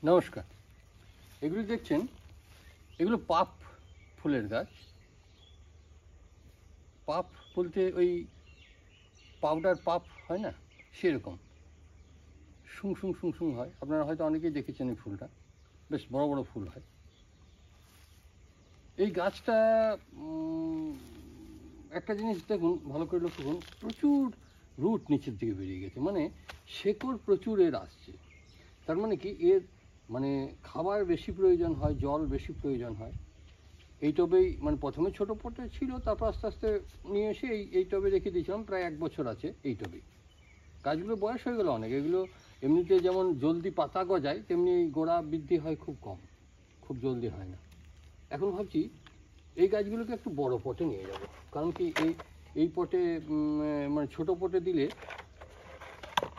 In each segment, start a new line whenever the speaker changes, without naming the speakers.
নমস্কার। এগুলি দেখছেন, এগুলো পাপ ফুলের গাছ। পাপ বলতে ওই পাউডার পাপ হয় না, সেরকম শুং শুং শুং শুং হয়। আপনারা হয়তো অনেকেই দেখেছেন এই ফুলটা, বেশ বড় বড় ফুল হয়। এই গাছটা একটা জিনিস দেখুন, ভালো করে লক্ষ্য করুন, প্রচুর রুট নিচের দিকে বেরিয়ে গেছে, মানে শেকড় প্রচুর এর আসছে। তার মানে কি, এর মানে খাবার বেশি প্রয়োজন হয়, জল বেশি প্রয়োজন হয়। এই টবেই মানে প্রথমে ছোটো পটে ছিল, তারপর আস্তে আস্তে নিয়ে এসে এই টবে রেখে দিয়েছিলাম। প্রায় 1 বছর আছে এই টবেই। গাছগুলো বয়স হয়ে গেলো অনেক। এগুলো এমনিতে যেমন জলদি পাতা গজায়, তেমনি গোড়া বৃদ্ধি হয় খুব কম, খুব জলদি হয় না। এখন ভাবছি এই গাছগুলোকে একটু বড় পটে নিয়ে যাব। কারণ কি, এই পটে মানে ছোটো পটে দিলে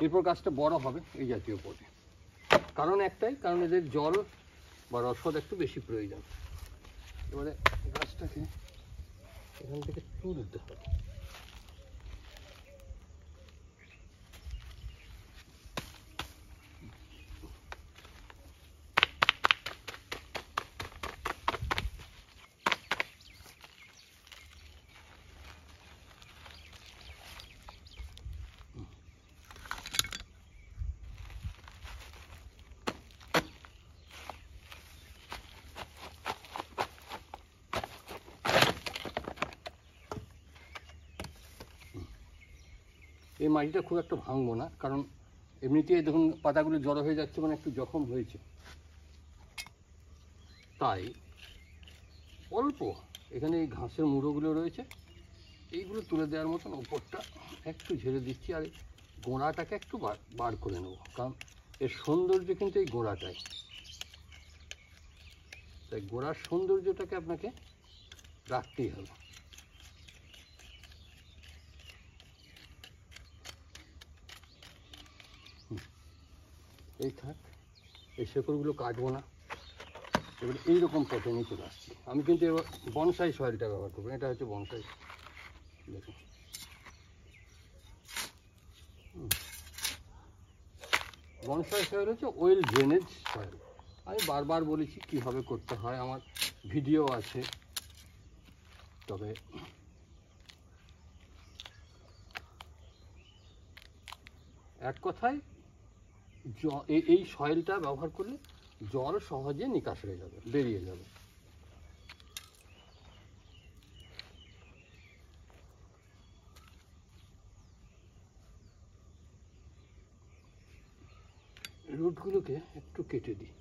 এরপর গাছটা বড় হবে এই জাতীয় পটে। কারণ একটাই, কারণ এদের জল বা রসদ একটু বেশি প্রয়োজন। এবারে গাছটাকে এখান থেকে তুলতে হবে। এই মাটিটা খুব একটা ভাঙবো না, কারণ এমনিতেই দেখুন পাতাগুলো জড়ো হয়ে যাচ্ছে, মানে একটু জখম হয়েছে। তাই অল্প এখানে এই ঘাসের মুড়োগুলো রয়েছে, এইগুলো তুলে দেওয়ার মতন ওপরটা একটু ঝেড়ে দিচ্ছি। আর গোড়াটাকে একটু বার করে নেব, কারণ এর সৌন্দর্য কিন্তু এই গোড়াটাই। তাই গোড়ার সৌন্দর্যটাকে আপনাকে রাখতেই হবে। এই থাক, এই শেকড়গুলো কাটবো না। এবার এইরকম পটে নিয়ে চলে আসছি। আমি কিন্তু এবার বনসাই সয়েলটা ব্যবহার করবো। এটা হচ্ছে বনসাই, দেখুন। বনসাই সয়েল হচ্ছে ওয়েল ড্রেনেজ সয়েল। আমি বারবার বলেছি কীভাবে করতে হয়, আমার ভিডিও আছে। তবে এক কথায়, এই সয়েলটা ব্যবহার করলে জল সহজে নিকাশ হয়ে যাবে, বেরিয়ে যাবে। রুটগুলোকে একটু কেটে দিই।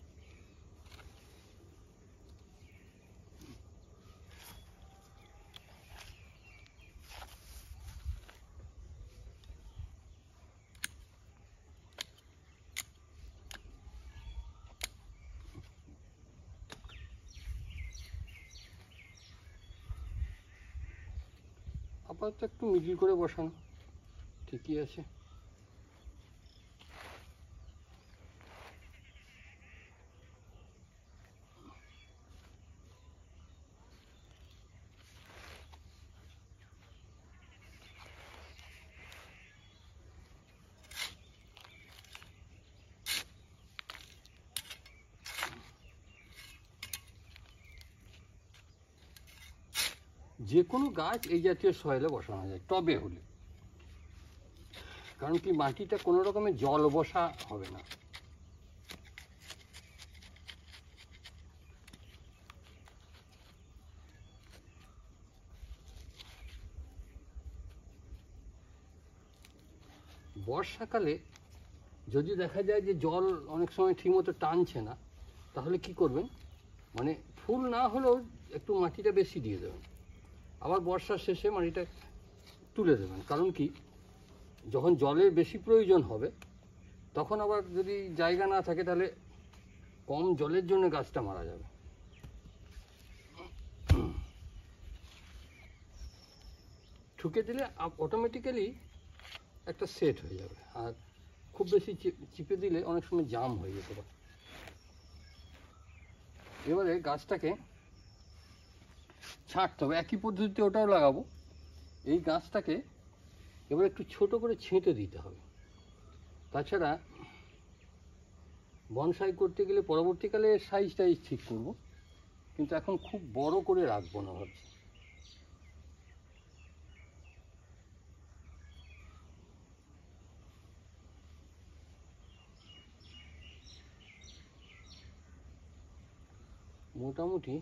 আপাতত একটু মিডিল করে বসানো ঠিকই আছে। যে কোনো গাছ এই জাতীয় সয়েলে বসানো যায়, টবে হলে। কারণ কি, মাটিটা কোনো রকমের জল বসা হবে না। বর্ষাকালে যদি দেখা যায় যে জল অনেক সময় ঠিকমতো টানছে না, তাহলে কি করবেন, মানে ফুল না হলেও একটু মাটিটা বেশি দিয়ে দেবেন। আবার বর্ষার শেষে মাটিটা তুলে দেবেন। কারণ কি, যখন জলের বেশি প্রয়োজন হবে, তখন আবার যদি জায়গা না থাকে, তাহলে কম জলের জন্য গাছটা মারা যাবে। ঠুকে দিলে অটোমেটিক্যালি একটা সেট হয়ে যাবে। আর খুব বেশি চিপে দিলে অনেক সময় জাম হয়ে যেতে পারে। এবারে গাছটাকে ছাঁটতে হবে, একই পদ্ধতিতে ওটাও লাগাবো। এই গাছটাকে এবার একটু ছোট করে ছেঁটে দিতে হবে। তাছাড়া বনসাই করতে গেলে পরবর্তীকালে সাইজ টাইজ ঠিক করব, কিন্তু এখন খুব বড় করে রাখবো না ভাবছি। মোটামুটি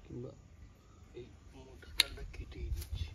কিংবা এই মোটা তারটা কেটেই দিচ্ছি।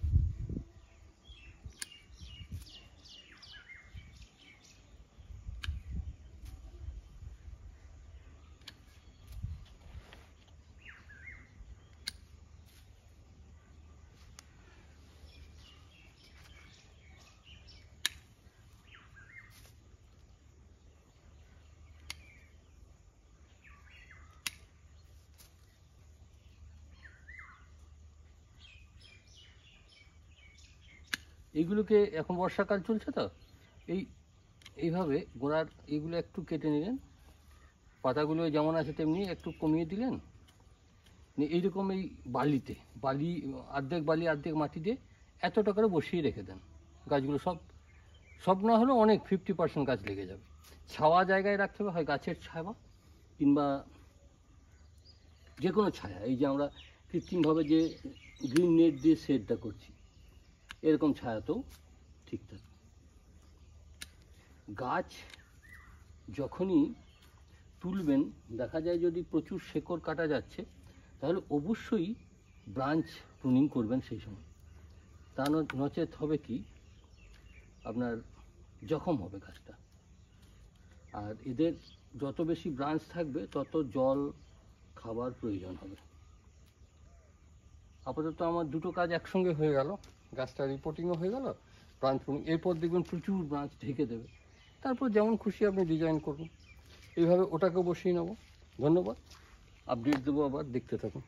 এইগুলোকে এখন বর্ষাকাল চলছে তো, এইভাবে গোড়ার এইগুলো একটু কেটে নিলেন, পাতাগুলো যেমন আছে তেমনি একটু কমিয়ে দিলেন, এইরকম এই বালি অর্ধেক বালি অর্ধেক মাটি দিয়ে এতটা করে বসিয়ে রেখে দেন। গাছগুলো সব না হলেও অনেক 50% গাছ লেগে যাবে। ছাওয়া জায়গায় রাখতে হবে, হয় গাছের ছায়া কিংবা যে কোনো ছায়া। এই যে আমরা কৃত্রিমভাবে যে গ্রিন নেট দিয়ে শেডটা করছি, এরকম ছায়াতেও ঠিক থাকে। গাছ যখনই তুলবেন, দেখা যায় যদি প্রচুর শেকড় কাটা যাচ্ছে, তাহলে অবশ্যই ব্রাঞ্চ প্রুনিং করবেন সেই সময়। তা নচেত হবে কি, আপনার জখম হবে গাছটা। আর এদের যত বেশি ব্রাঞ্চ থাকবে তত জল খাবার প্রয়োজন হবে। আপাতত আমার দুটো কাজ একসঙ্গে হয়ে গেল, গাছটা রিপোর্টিংও হয়ে গেল, ব্রাঞ্চ প্রুনিং। এরপর দেখবেন প্রচুর ব্রাঞ্চ ঢেকে দেবে, তারপর যেমন খুশি আপনি ডিজাইন করুন। এইভাবে ওটাকেও বসিয়ে নেব। ধন্যবাদ, আপডেট দেবো, আবার দেখতে থাকুন।